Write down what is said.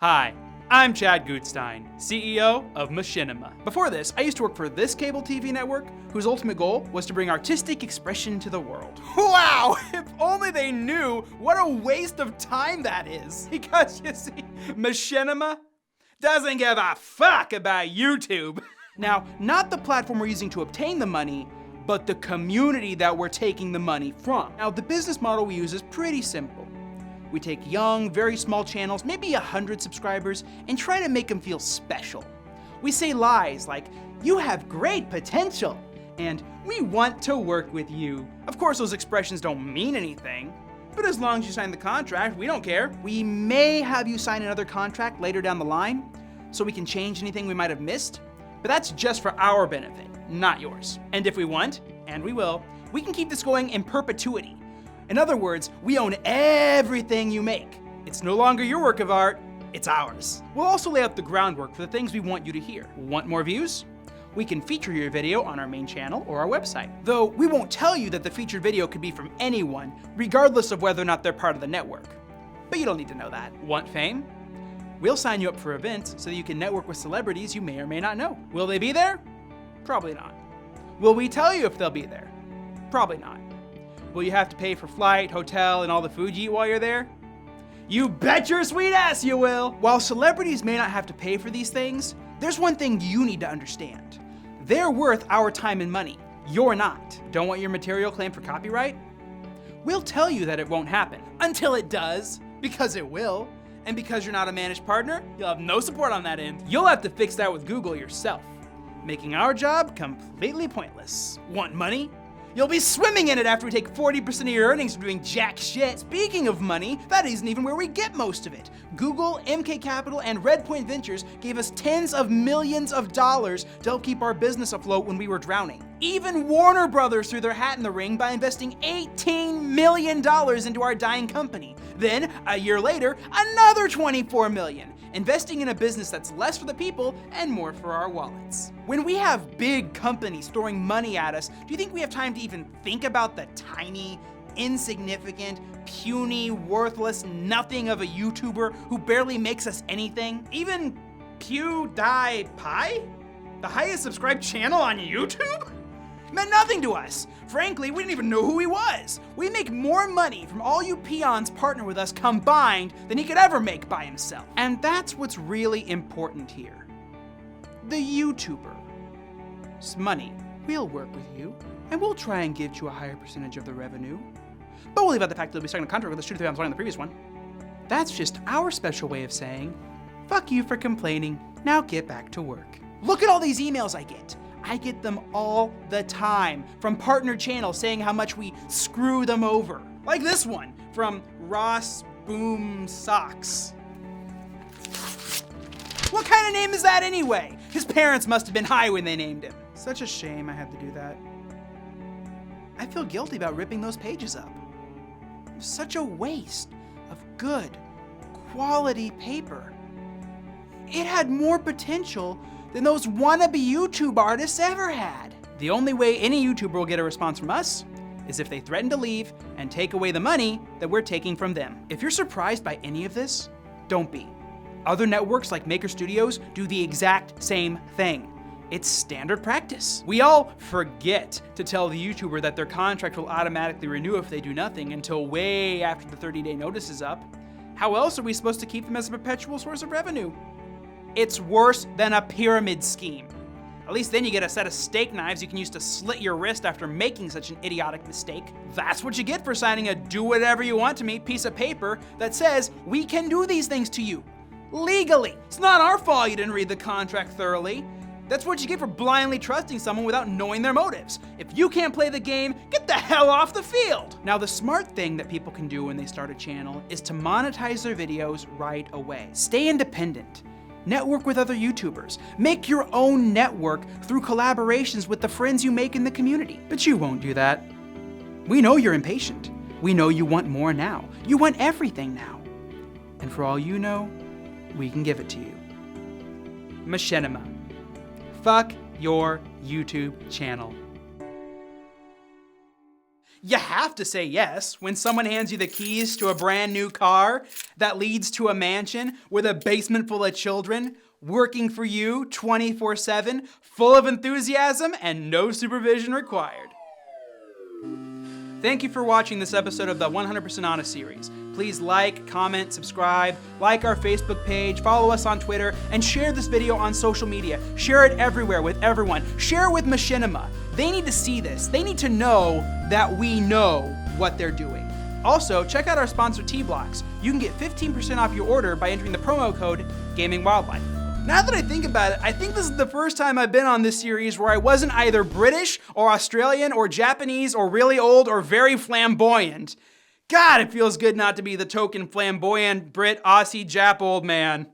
Hi, I'm Chad GUTSTEIN, CEO of Machinima. Before this, I used to work for this cable TV network, whose ultimate goal was to bring artistic expression to the world. Wow, if only they knew what a waste of time that is. Because you see, Machinima doesn't give a fuck about YouTube. Now, not the platform we're using to obtain the money, but the community that we're taking the money from. Now, the business model we use is pretty simple. We take young, very small channels, maybe 100 subscribers, and try to make them feel special. We say lies like, "You have great potential," and "We want to work with you." Of course, those expressions don't mean anything, but as long as you sign the contract, we don't care. We may have you sign another contract later down the line, so we can change anything we might have missed, but that's just for our benefit, not yours. And if we want, and we will, we can keep this going in perpetuity. In other words, we own everything you make. It's no longer your work of art, it's ours. We'll also lay out the groundwork for the things we want you to hear. Want more views? We can feature your video on our main channel or our website. Though we won't tell you that the featured video could be from anyone, regardless of whether or not they're part of the network. But you don't need to know that. Want fame? We'll sign you up for events so that you can network with celebrities you may or may not know. Will they be there? Probably not. Will we tell you if they'll be there? Probably not. Will you have to pay for flight, hotel, and all the food you eat while you're there? You bet your sweet ass you will! While celebrities may not have to pay for these things, there's one thing you need to understand. They're worth our time and money. You're not. Don't want your material claimed for copyright? We'll tell you that it won't happen. Until it does, because it will. And because you're not a managed partner, you'll have no support on that end. You'll have to fix that with Google yourself, making our job completely pointless. Want money? You'll be swimming in it after we take 40% of your earnings from doing jack shit. Speaking of money, that isn't even where we get most of it. Google, MK Capital, and Redpoint Ventures gave us tens of millions of dollars to help keep our business afloat when we were drowning. Even Warner Brothers threw their hat in the ring by investing $18 million into our dying company. Then, a year later, another $24 million. Investing in a business that's less for the people and more for our wallets. When we have big companies throwing money at us, do you think we have time to even think about the tiny, insignificant, puny, worthless nothing of a YouTuber who barely makes us anything? Even PewDiePie? The highest subscribed channel on YouTube? Meant nothing to us. Frankly, we didn't even know who he was. We make more money from all you peons partner with us combined than he could ever make by himself. And that's what's really important here. The YouTuber's money. We'll work with you, and we'll try and give you a higher percentage of the revenue. But we'll leave out the fact that we'll be signing a contract with us 2 to 3 times longer than the previous one. That's just our special way of saying, fuck you for complaining, now get back to work. Look at all these emails I get. I get them all the time from partner channels saying how much we screw them over. Like this one from Ross Boom Socks. What kind of name is that anyway? His parents must have been high when they named him. Such a shame I have to do that. I feel guilty about ripping those pages up. Such a waste of good, quality paper. It had more potential than those wannabe YouTube artists ever had. The only way any YouTuber will get a response from us is if they threaten to leave and take away the money that we're taking from them. If you're surprised by any of this, don't be. Other networks like Maker Studios do the exact same thing. It's standard practice. We all forget to tell the YouTuber that their contract will automatically renew if they do nothing until way after the 30-day notice is up. How else are we supposed to keep them as a perpetual source of revenue? It's worse than a pyramid scheme. At least then you get a set of steak knives you can use to slit your wrist after making such an idiotic mistake. That's what you get for signing a do whatever you want to me piece of paper that says we can do these things to you. Legally. It's not our fault you didn't read the contract thoroughly. That's what you get for blindly trusting someone without knowing their motives. If you can't play the game, get the hell off the field. Now, the smart thing that people can do when they start a channel is to monetize their videos right away. Stay independent. Network with other YouTubers. Make your own network through collaborations with the friends you make in the community. But you won't do that. We know you're impatient. We know you want more now. You want everything now. And for all you know, we can give it to you. Machinima. Fuck your YouTube channel. You have to say yes when someone hands you the keys to a brand new car that leads to a mansion with a basement full of children, working for you 24/7, full of enthusiasm and no supervision required. Thank you for watching this episode of the 100% Honest series. Please like, comment, subscribe, like our Facebook page, follow us on Twitter, and share this video on social media. Share it everywhere with everyone. Share it with Machinima. They need to see this. They need to know that we know what they're doing. Also, check out our sponsor Teeblox. You can get 15% off your order by entering the promo code gamingwildlife. Now that I think about it, I think this is the first time I've been on this series where I wasn't either British or Australian or Japanese or really old or very flamboyant. God, it feels good not to be the token flamboyant Brit, Aussie, Jap old man.